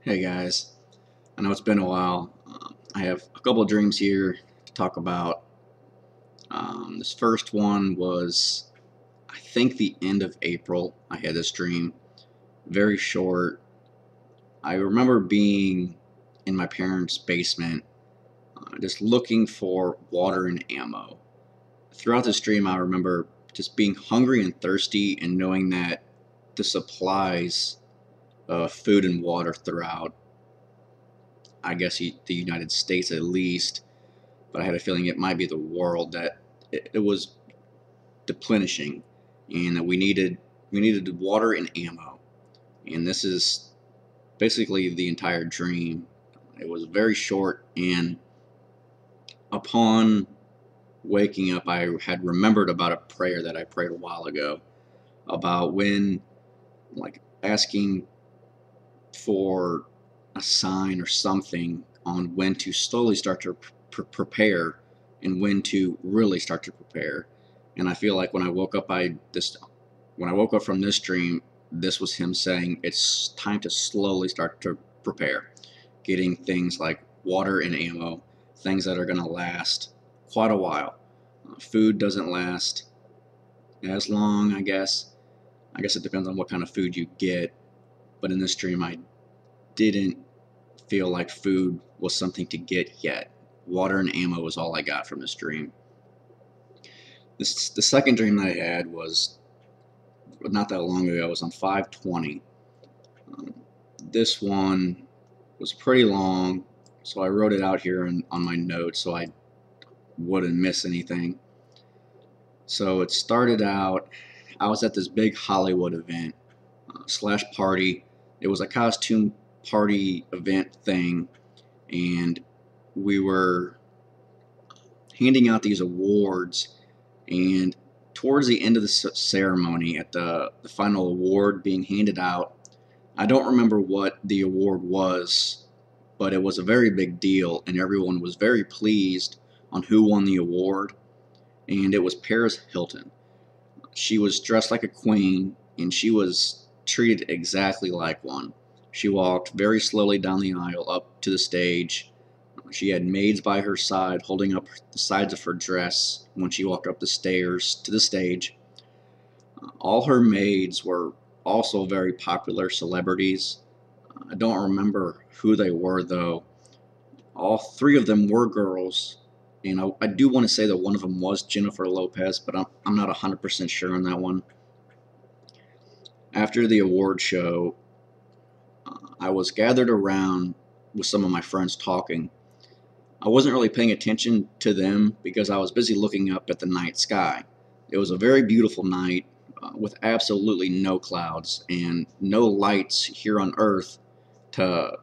Hey guys, I know it's been a while. I have a couple of dreams here to talk about. This first one was, I think, the end of April. I had this dream, very short. I remember being in my parents' basement, just looking for water and ammo. Throughout this dream, I remember just being hungry and thirsty and knowing that the supplies of food and water throughout, I guess, the United States at least, but I had a feeling it might be the world, that it was deplenishing, and that we needed water and ammo. And this is basically the entire dream. It was very short, and upon waking up, I had remembered about a prayer that I prayed a while ago about when, like, asking for a sign or something on when to slowly start to prepare and when to really start to prepare. And I feel like when I woke up from this dream, this was him saying it's time to slowly start to prepare, getting things like water and ammo, things that are going to last quite a while. Food doesn't last as long, I guess. I guess it depends on what kind of food you get. But in this dream, I didn't feel like food was something to get yet. Water and ammo was all I got from this dream. The second dream that I had was not that long ago. It was on 5/20. Um, this one was pretty long, so I wrote it out here on my notes so I wouldn't miss anything. So it started out, I was at this big Hollywood event slash party. It was a costume party event thing, and we were handing out these awards. And towards the end of the ceremony, at the final award being handed out, I don't remember what the award was, but it was a very big deal, and everyone was very pleased on who won the award. And it was Paris Hilton. She was dressed like a queen, and she was treated exactly like one. She walked very slowly down the aisle up to the stage. She had maids by her side holding up the sides of her dress when she walked up the stairs to the stage. All her maids were also very popular celebrities. I don't remember who they were, though. All three of them were girls, and I do want to say that one of them was Jennifer Lopez, but I'm not 100% sure on that one. After the award show, I was gathered around with some of my friends talking. I wasn't really paying attention to them because I was busy looking up at the night sky. It was a very beautiful night with absolutely no clouds and no lights here on Earth to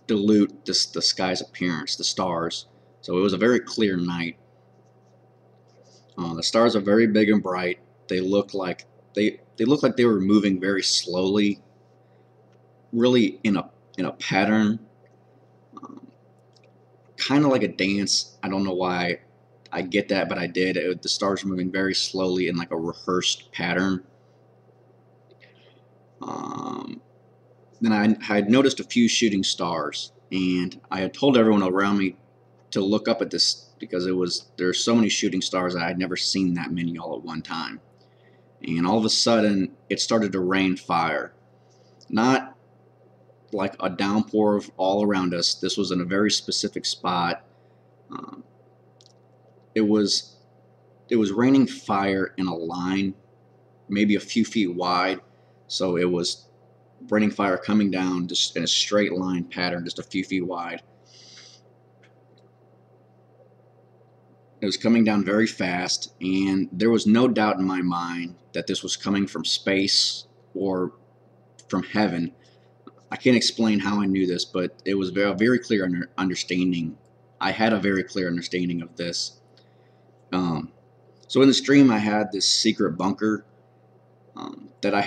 dilute the sky's appearance, the stars. So it was a very clear night. The stars are very big and bright. They look like they were moving very slowly, really in a pattern, kind of like a dance. I don't know why I get that, but I did. The stars were moving very slowly in like a rehearsed pattern. Um, then I had noticed a few shooting stars, and I had told everyone around me to look up at this because there's so many shooting stars that I'd never seen that many all at one time. And all of a sudden, it started to rain fire. Not like a downpour of all around us. This was in a very specific spot. Um, it was it was raining fire in a line, maybe a few feet wide. So it was raining fire coming down just in a straight line pattern, just a few feet wide. It was coming down very fast, and there was no doubt in my mind that this was coming from space or from heaven. I can't explain how I knew this, but it was a very clear understanding. I had a very clear understanding of this. Um, so in the stream, I had this secret bunker that I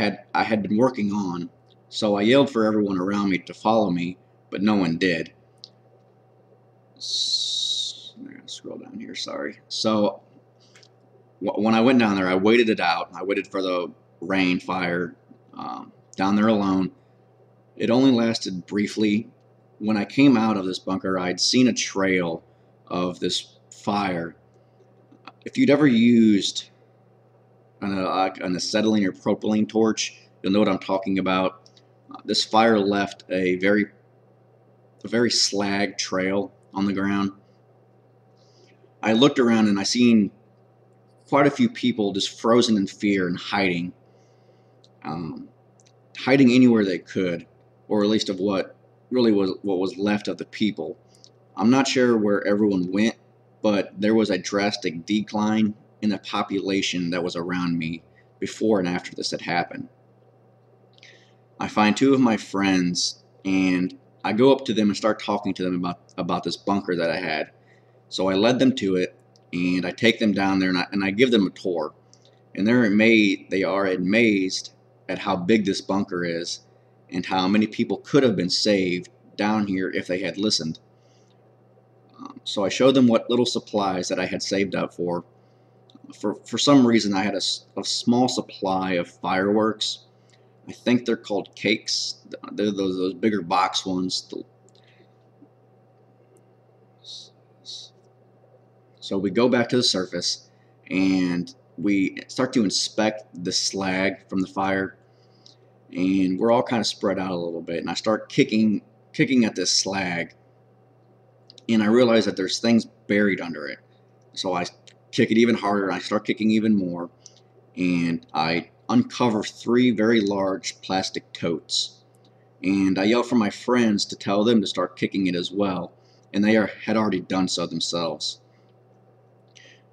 had been working on. So I yelled for everyone around me to follow me, but no one did. I'm gonna scroll down here. Sorry. So when I went down there, I waited it out. I waited for the rain, fire, down there alone. It only lasted briefly. When I came out of this bunker, I'd seen a trail of this fire. If you'd ever used an acetylene or propylene torch, you'll know what I'm talking about. This fire left a very slag trail on the ground. I looked around and I seen quite a few people just frozen in fear and um, hiding anywhere they could, or at least of what was left of the people. I'm not sure where everyone went, but there was a drastic decline in the population that was around me before and after this had happened. I find two of my friends and I go up to them and start talking to them about this bunker that I had. So I led them to it and I take them down there and I give them a tour. And they are amazed at how big this bunker is and how many people could have been saved down here if they had listened. So I showed them what little supplies that I had saved up for. For some reason, I had a small supply of fireworks. I think they're called cakes. They're those bigger box ones. So we go back to the surface and we start to inspect the slag from the fire, and we're all kind of spread out a little bit. And I start kicking at this slag, and I realize that there's things buried under it. So I kick it even harder, and I start kicking even more, and I uncover 3 very large plastic totes. And I yell for my friends to tell them to start kicking it as well, and they had already done so themselves.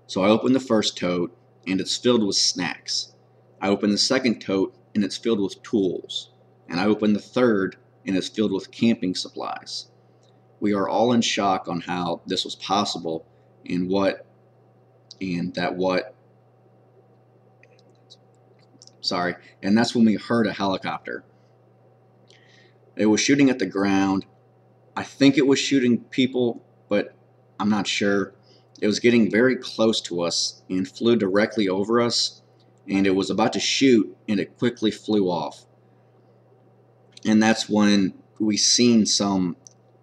So I open the first tote, and it's filled with snacks. I open the second tote, and it's filled with tools. And I open the third, and it's filled with camping supplies. We are all in shock on how this was possible and and that's when we heard a helicopter. It was shooting at the ground. I think it was shooting people, but I'm not sure. It was getting very close to us and flew directly over us, and it was about to shoot, and it quickly flew off. And that's when we seen some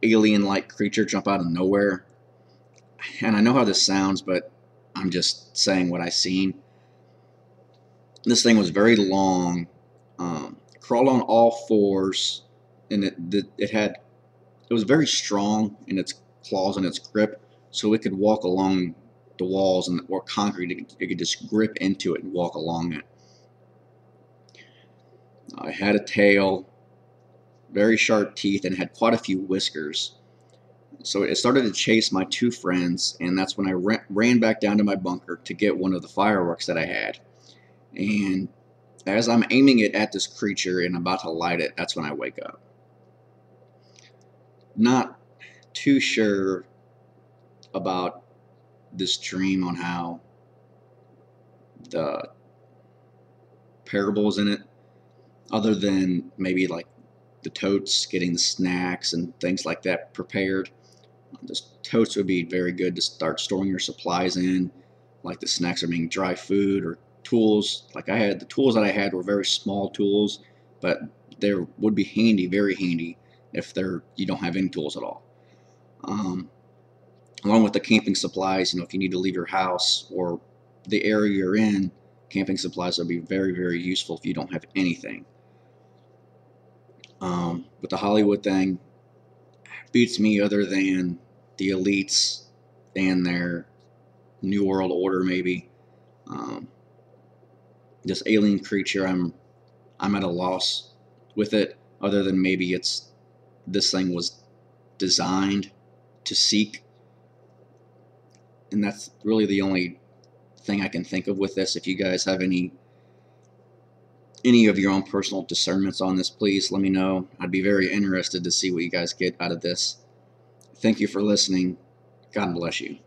alien-like creature jump out of nowhere. And I know how this sounds, but I'm just saying what I seen. This thing was very long, crawled on all fours, and it was very strong in its claws and its grip, so it could walk along the walls or concrete. It could just grip into it and walk along it. It had a tail, very sharp teeth, and had quite a few whiskers. So it started to chase my 2 friends, and that's when I ran back down to my bunker to get one of the fireworks that I had. And as I'm aiming it at this creature and about to light it, that's when I wake up. Not too sure about this dream on how the parables in it, other than maybe like the totes getting the snacks and things like that prepared. The totes would be very good to start storing your supplies in, like the snacks are being dry food or tools. Like the tools that I had were very small tools, but they would be handy, very handy, if you don't have any tools at all. Along with the camping supplies, if you need to leave your house or the area you're in, camping supplies will be very, very useful if you don't have anything. But the Hollywood thing beats me, other than the elites and their New World Order, maybe. This alien creature, I'm at a loss with it, other than maybe this thing was designed to seek, and that's really the only thing I can think of with this. If you guys have any of your own personal discernments on this, please let me know. I'd be very interested to see what you guys get out of this. Thank you for listening. God bless you.